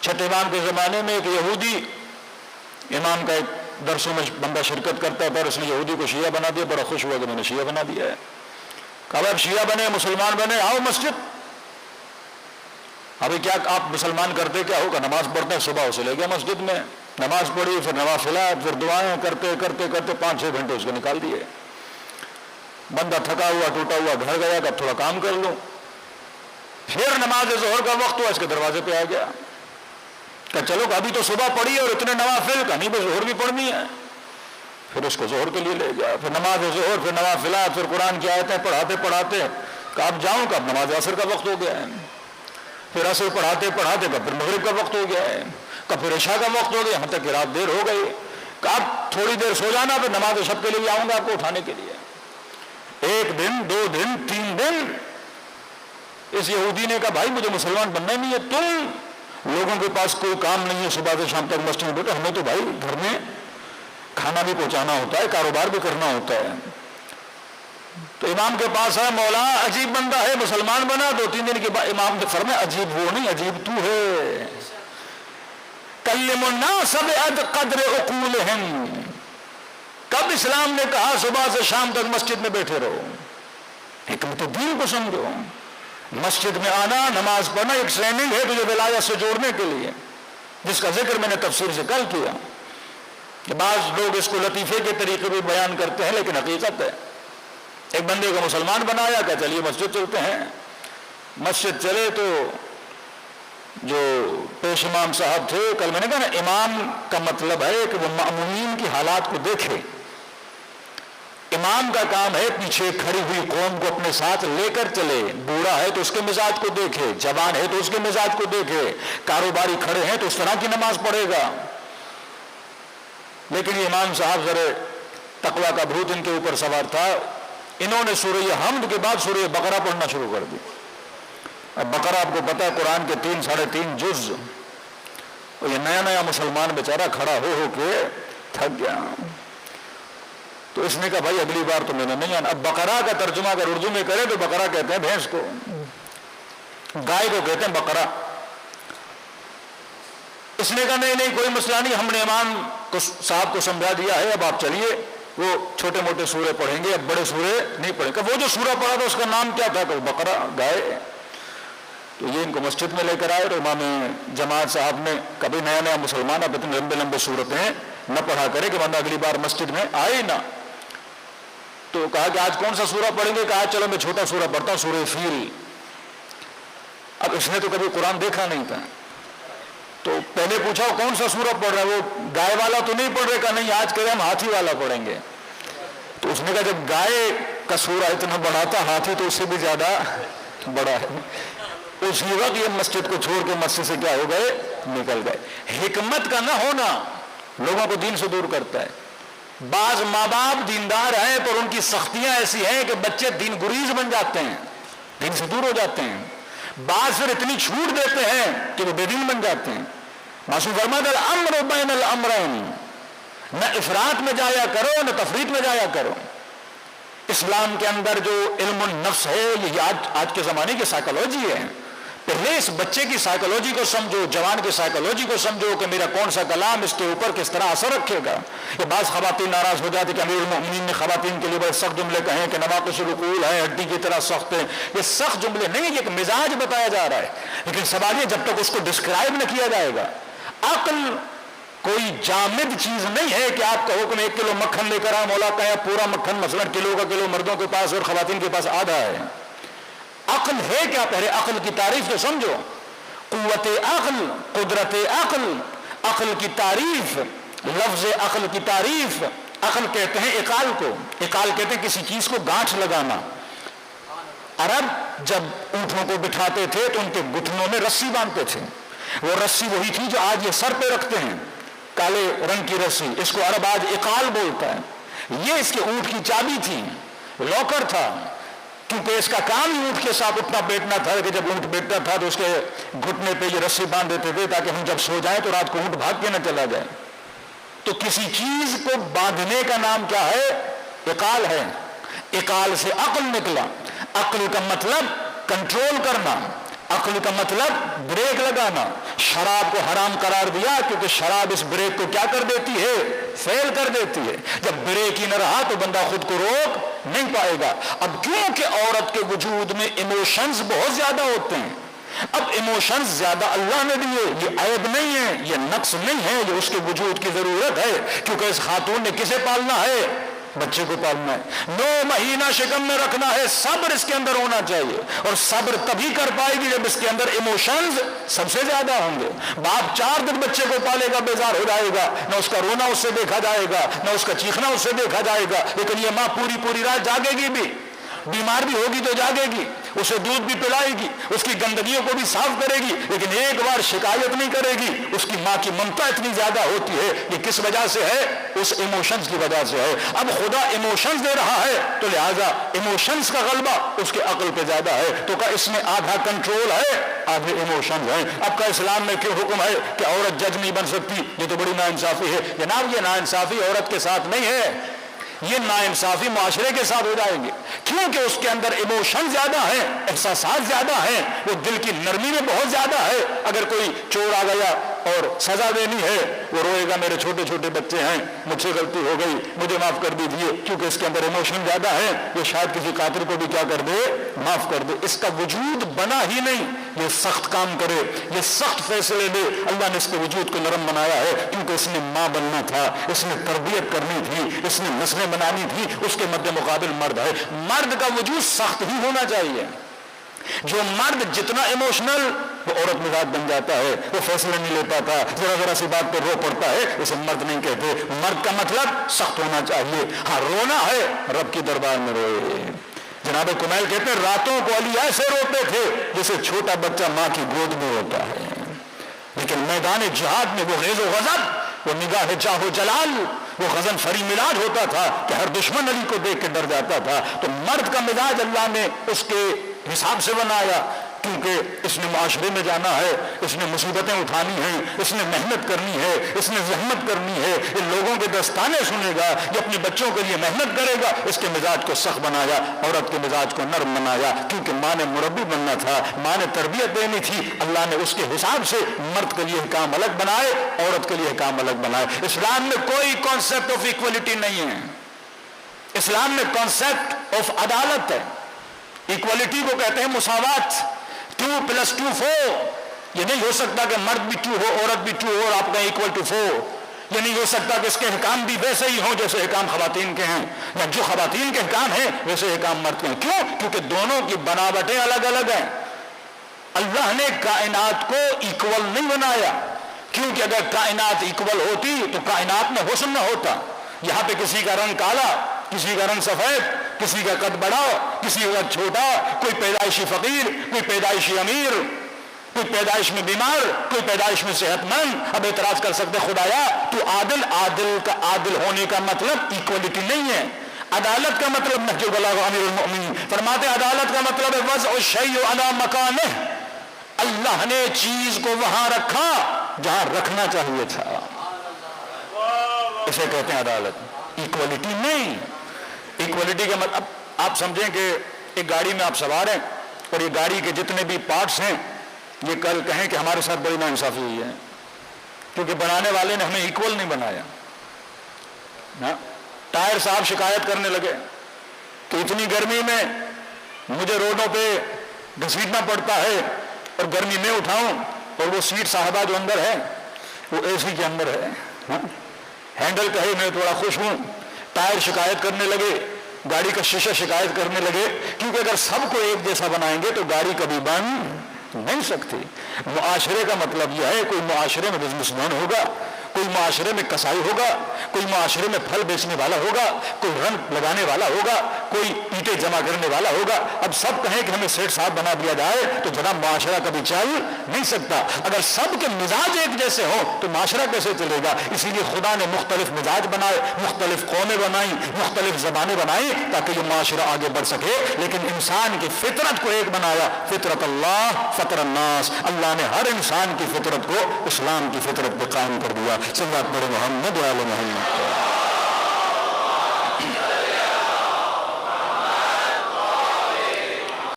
چھٹے امام کے زمانے میں ایک یہودی امام کا ایک درسوں میں بندہ شرکت کرتا ہے، اس نے یہودی کو شیعہ بنا دیا، بڑا خوش ہوا کہ میں نے شیعہ بنا دیا ہے۔ کہا اب شیعہ بنے، مسلمان بنے، آؤ مسجد۔ ابھی کیا آپ مسلمان کرتے کیا ہوگا؟ نماز پڑھتے ہیں، صبح اسے لے گیا مسجد میں، نماز پڑھی، پھر نوافلات، پھر دعائیں کرتے کرتے کرتے 5-6 گھنٹے اس کو نکال دیے۔ بندہ تھکا ہوا ٹوٹا ہوا گھر گیا کہ اب تھوڑا کام کر لوں، پھر نماز ظہر کا وقت ہوا، اس کے دروازے پہ آ گیا کہ چلو ابھی تو صبح پڑھی اور اتنے نوافل کا نہیں، بس ظہر بھی پڑھنی ہے۔ پھر اس کو ظہر کے لیے لے گیا، پھر نماز ظہر، پھر نوافلات، پھر قرآن کی آیتیں پڑھاتے پڑھاتے کہ اب جاؤں کہ اب نماز عصر کا وقت ہو گیا ہے، پھر عصر پڑھاتے پڑھاتے کہ پھر مغرب کا وقت ہو گیا ہے، کہ پھر عشاء کا وقت ہو گیا، یہاں تک کہ رات دیر ہو گئی، کہ اب تھوڑی دیر سو جانا، پھر نماز شب کے لیے آؤں گا آپ کو اٹھانے کے لیے۔ 1 دن 2 دن 3 دن اس یہودی نے کہا بھائی مجھے مسلمان بننا نہیں ہے، تم لوگوں کے پاس کوئی کام نہیں ہے، صبح سے شام تک مسجد میں بیٹھے، ہمیں تو بھائی گھر میں کھانا بھی پہنچانا ہوتا ہے، کاروبار بھی کرنا ہوتا ہے۔ تو امام کے پاس ہے، مولا عجیب بندہ ہے، مسلمان بنا۔ 2-3 دن کے بعد امام نے فرمایا عجیب وہ نہیں، عجیب تو ہے۔ کلم الناس بقدر عقولہم، کب اسلام نے کہا صبح سے شام تک مسجد میں بیٹھے رہو؟ حکمت دین کو سمجھو۔ مسجد میں آنا، نماز پڑھنا ایک ٹریننگ ہے تجھے ولایت سے جوڑنے کے لیے، جس کا ذکر میں نے تفسیر سے کل کیا کہ بعض لوگ اس کو لطیفے کے طریقے بھی بیان کرتے ہیں، لیکن حقیقت ہے۔ ایک بندے کو مسلمان بنایا کہ چلیے مسجد چلتے ہیں۔ مسجد چلے تو جو پیش امام صاحب تھے، کل میں نے کہا نا امام کا مطلب ہے کہ وہ مأمومین کی حالات کو دیکھے۔ امام کا کام ہے پیچھے کھڑی ہوئی قوم کو اپنے ساتھ لے کر چلے، بوڑھا ہے تو اس کے مزاج کو دیکھے، جوان ہے تو اس کے مزاج کو دیکھے، کاروباری کھڑے ہیں تو اس طرح کی نماز پڑھے گا۔ لیکن یہ امام صاحب ذرا تقویٰ کا بھوت ان کے اوپر سوار تھا، انہوں نے سورہ حمد کے بعد سورہ بقرہ پڑھنا شروع کر دی۔ اب بقرہ آپ کو پتا ہے قرآن کے 3-3.5 جز، اور یہ نیا نیا مسلمان بیچارہ کھڑا ہو کے تھک گیا۔ تو اس نے کہا بھائی اگلی بار تو میں نے نہیں آنا۔ اب بقرہ کا ترجمہ اگر اردو میں کرے تو بقرہ کہتے ہیں بھینس کو، گائے کو کہتے ہیں بقرہ۔ اس نے کہا نہیں کوئی مسئلہ نہیں، ہم نے امام کو صاحب کو سمجھا دیا ہے، اب آپ چلیے، وہ چھوٹے موٹے سورے پڑھیں گے، اب بڑے سورے نہیں پڑھیں گے۔ وہ جو سورہ پڑھا تھا اس کا نام کیا تھا؟ کہ بقرہ، گائے۔ تو یہ ان کو مسجد میں لے کر آئے، اور امام جماعت صاحب نے کبھی نیا نیا مسلمان اب اتنے لمبے لمبے صورتیں نہ پڑھا کرے کہ بندہ اگلی بار مسجد میں آئے ہی نہ۔ تو کہا کہ آج کون سا سورہ پڑھیں گے؟ کہا چلو میں چھوٹا سورہ پڑھتا ہوں، سورہ فیل۔ اب اس نے تو کبھی قرآن دیکھا نہیں تھا، تو پہلے پوچھا کون سا سورہ پڑھ رہا ہے؟ وہ گائے والا تو نہیں پڑھ رہے؟ کہا نہیں آج کرے ہم ہاتھی والا پڑھیں گے۔ تو اس نے کہا جب گائے کا سورہ اتنا بڑا تھا، ہاتھی تو اس سے بھی زیادہ بڑا ہے۔ اسی وقت یہ مسجد کو چھوڑ کے مسجد سے کیا ہو گئے؟ نکل گئے۔ حکمت کا نہ ہونا لوگوں کو دین سے دور کرتا ہے۔ بعض ماں باپ دیندار ہیں پر ان کی سختیاں ایسی ہیں کہ بچے دین گریز بن جاتے ہیں، دین سے دور ہو جاتے ہیں۔ بعض پھر اتنی چھوٹ دیتے ہیں کہ وہ بے دین بن جاتے ہیں۔ معصوم فرماتا ہے الامر بین الامرین، نہ افراط میں جایا کرو نہ تفریط میں جایا کرو۔ اسلام کے اندر جو علم النفس ہے یہ آج کے زمانے کی سائیکالوجی ہے۔ پہلے اس بچے کی سائیکالوجی کو سمجھو، جوان کی سائیکالوجی کو سمجھو کہ میرا کون سا کلام اس کے اوپر کس طرح اثر رکھے گا۔ یہ بعض خواتین ناراض ہو جاتی کہ امیر المؤمنین نے خواتین کے لیے بڑے سخت جملے کہیں کہ نواقص العقول ہے، ہڈی کی طرح سخت ہے۔ یہ سخت جملے نہیں، یہ ایک مزاج بتایا جا رہا ہے۔ لیکن سوال یہ جب تک اس کو ڈسکرائب نہ کیا جائے گا، عقل کوئی جامد چیز نہیں ہے کہ آپ کا حکم 1 کلو مکھن لے کر آ، مولا کہا پورا مکھن مثلا کلو کا کلو مردوں کے پاس اور خواتین کے پاس آدھا ہے۔ عقل ہے کیا؟ پہلے عقل کی تعریف تو سمجھو۔ قوت عقل، قدرت عقل، عقل کی تعریف، لفظ عقل کی تعریف۔ عقل کہتے ہیں عقال کو، عقال کہتے ہیں کسی چیز کو گانٹھ لگانا۔ عرب جب اونٹوں کو بٹھاتے تھے تو ان کے گھٹنوں میں رسی باندھتے تھے، وہ رسی وہی تھی جو آج یہ سر پہ رکھتے ہیں، کالے رنگ کی رسی، اس کو عرب آج عقال بولتا ہے۔ یہ اس کے اونٹ کی چابی تھی، لاکر تھا، کیونکہ اس کا کام ہی اونٹ کے ساتھ اٹھنا بیٹھنا تھا کہ جب اونٹ بیٹھتا تھا تو اس کے گھٹنے پہ یہ رسی باندھ دیتے تھے تاکہ ہم جب سو جائیں تو رات کو اونٹ بھاگ کے نہ چلا جائے۔ تو کسی چیز کو باندھنے کا نام کیا ہے؟ عقال ہے۔ عقال سے عقل نکلا۔ عقل کا مطلب کنٹرول کرنا، अक्ल का मतलब ब्रेक लगाना। शराब को हराम करार दिया क्योंकि शराब इस ब्रेक को क्या कर देती है, फेल कर देती है। जब ब्रेक ही न रहा तो बंदा खुद को रोक नहीं पाएगा। अब क्योंकि औरत के वजूद में इमोशंस बहुत ज्यादा होते हैं, अब इमोशंस ज्यादा अल्लाह ने दिए, ये ऐब नहीं है, ये नक्स नहीं है, ये उसके वजूद की जरूरत है। क्योंकि इस खातून ने किसे पालना है, बच्चे को पालना है, 9 महीना शिकम में रखना है, सब्र इसके अंदर होना चाहिए। और सब्र तभी कर पाएगी जब इसके अंदर इमोशंस सबसे ज्यादा होंगे। बाप 4 दिन बच्चे को पालेगा, बेजार हो जाएगा, ना उसका रोना उससे देखा जाएगा, ना उसका चीखना उससे देखा जाएगा, लेकिन ये माँ पूरी पूरी रात जागेगी भी, बीमार भी होगी तो जागेगी, उसे दूध भी पिलाएगी, उसकी गंदगियों को भी साफ करेगी, लेकिन एक बार शिकायत नहीं करेगी। उसकी माँ की ममता इतनी ज्यादा होती है। ये किस वजह से है, उस इमोशंस की वजह से है। अब खुदा इमोशंस दे रहा है तो लिहाजा इमोशंस का गलबा उसके अक्ल पे ज्यादा है। तो क्या इसमें आधा कंट्रोल है, आधे इमोशंस है। अब का इस्लाम में क्यों हुक्म है कि औरत जज नहीं बन सकती, ये तो बड़ी नाइंसाफी है। जनाब ये नाइंसाफी औरत के साथ नहीं है, ये नाइंसाफी मुआशरे के साथ हो जाएगी, क्योंकि उसके अंदर इमोशन ज्यादा है, एहसासात ज्यादा है, वो दिल की नरमी में बहुत ज्यादा है। अगर कोई चोर आ गया और सजा देनी है, वो रोएगा, मेरे छोटे छोटे बच्चे हैं, मुझसे गलती हो गई, मुझे माफ कर दीजिए, क्योंकि इसके अंदर इमोशन ज्यादा है। ये शायद किसी कातिल को भी क्या कर दे, माफ कर दे। इसका वजूद बना ही नहीं, ये सख्त काम करे, ये सख्त फैसले दे। अल्लाह ने इसके वजूद को नरम बनाया है क्योंकि इसने माँ बनना था, इसने तरबियत करनी थी, इसने नस्लें बनानी थी। उसके मध्य मुकाबिल मर्द है, मर्द का वजूद सख्त ही होना चाहिए। जो मर्द जितना इमोशनल, वो औरत मिजाज बन जाता है, वो फैसला नहीं ले पाता, जरा जरा सी बात पर रो पड़ता है, इसे मर्द नहीं कहते। मर्द का मतलब सख्त होना चाहिए। हाँ रोना है, रब की दरबार में रोए। जनाब कुमैल कहते हैं रातों को अली ऐसे रोते थे जैसे छोटा बच्चा माँ की गोद में रोता है, लेकिन मैदान जिहाद में वो ग़ैज़ो ग़ज़ब, वो निगाह चाहो जलाल, वो गजन फरी मिजाज होता था कि हर दुश्मन अली को देख के डर जाता था। तो मर्द का मिजाज अल्लाह ने उसके हिसाब से बनाया, क्योंकि इसने माशरे में जाना है, इसने मुसीबतें उठानी हैं, इसने मेहनत करनी है, इसने जहमत करनी है, इन लोगों के दस्ताने सुनेगा, ये अपने बच्चों के लिए मेहनत करेगा। इसके मिजाज को सख्त बनाया, औरत के मिजाज को नरम बनाया, क्योंकि माँ ने मुरब्बी बनना था, माँ ने तरबियत देनी थी। अल्लाह ने उसके हिसाब से मर्द के लिए काम अलग बनाए, औरत के लिए काम अलग बनाए। इस्लाम में कोई कॉन्सेप्ट ऑफ इक्वलिटी नहीं है, इस्लाम में कॉन्सेप्ट ऑफ अदालत है। इक्वलिटी को कहते हैं मुसावात, 2 + 2 4। ये नहीं हो सकता कि मर्द भी 2 हो, औरत भी 2 हो और आप कहें इक्वल टू 4। ये नहीं हो सकता कि इसके हकाम भी वैसे ही हों जैसे हकाम खवातीन के हैं, या जो खवातीन के हकाम हैं वैसे हकाम मर्द के हैं। क्यों? क्योंकि दोनों की बनावटें अलग अलग हैं। अल्लाह ने कायनात को इक्वल नहीं बनाया, क्योंकि अगर कायनात इक्वल होती तो कायनात में हुस्न न होता। यहाँ पे किसी का रंग काला, किसी का रंग सफेद, किसी का कद बड़ा, किसी का छोटा, कोई पैदाइशी फकीर, कोई पैदाइशी अमीर, कोई पैदाइश में बीमार, कोई पैदाइश में सेहतमंद। अब एतराज कर सकते खुदाया तू आदिल, आदिल का आदिल होने का मतलब इक्वलिटी नहीं है। अदालत का मतलब नहजुल बलागा अमीरुल मोमिनीन फरमाते, अदालत का मतलब है वज़अ शैअ अला मकानिह, अल्लाह ने चीज को वहां रखा जहां रखना चाहिए था, इसे कहते हैं अदालत। इक्वलिटी नहीं। इक्वलिटी का मतलब आप समझें कि एक गाड़ी में आप सवार हैं और ये गाड़ी के जितने भी पार्ट्स हैं ये कल कहें कि हमारे साथ बड़ी नाइंसाफी हुई है, क्योंकि बनाने वाले ने हमें इक्वल नहीं बनाया ना। टायर साहब शिकायत करने लगे कि इतनी गर्मी में मुझे रोडों पे घसीटना पड़ता है और गर्मी में उठाऊं, और वो सीट साहबा जो अंदर है वो एसी के अंदर है ना? हैंडल कहे मैं थोड़ा खुश हूं। टायर शिकायत करने लगे, गाड़ी का शीशा शिकायत करने लगे, क्योंकि अगर सबको एक जैसा बनाएंगे तो गाड़ी कभी बन नहीं सकती। मुआशरे का मतलब यह है, कोई मुआशरे में बिजनेसमैन होगा, कोई मुआशरे में कसाई होगा, कोई मुआशरे में फल बेचने वाला होगा, कोई रंग लगाने वाला होगा, कोई ईंटें जमा करने वाला होगा। अब सब कहें कि हमें सेठ साहब बना दिया जाए तो जनाब मुआशरा कभी चल नहीं सकता। अगर सबके मिजाज एक जैसे हो तो मुआशरा कैसे चलेगा? इसीलिए खुदा ने मुख्तलिफ मिजाज बनाए, मुख्तलिफ कौमें बनाई, मुख्तलिफ जबानें बनाई ताकि ये मुआशरा आगे बढ़ सके। लेकिन इंसान की फितरत को एक बनाया, फितरत अल्लाह फतरन्नास, अल्लाह ने हर इंसान की फितरत को इस्लाम की फितरत पर कायम कर दिया। सल्लल्लाहु अलैहि मोहम्मद।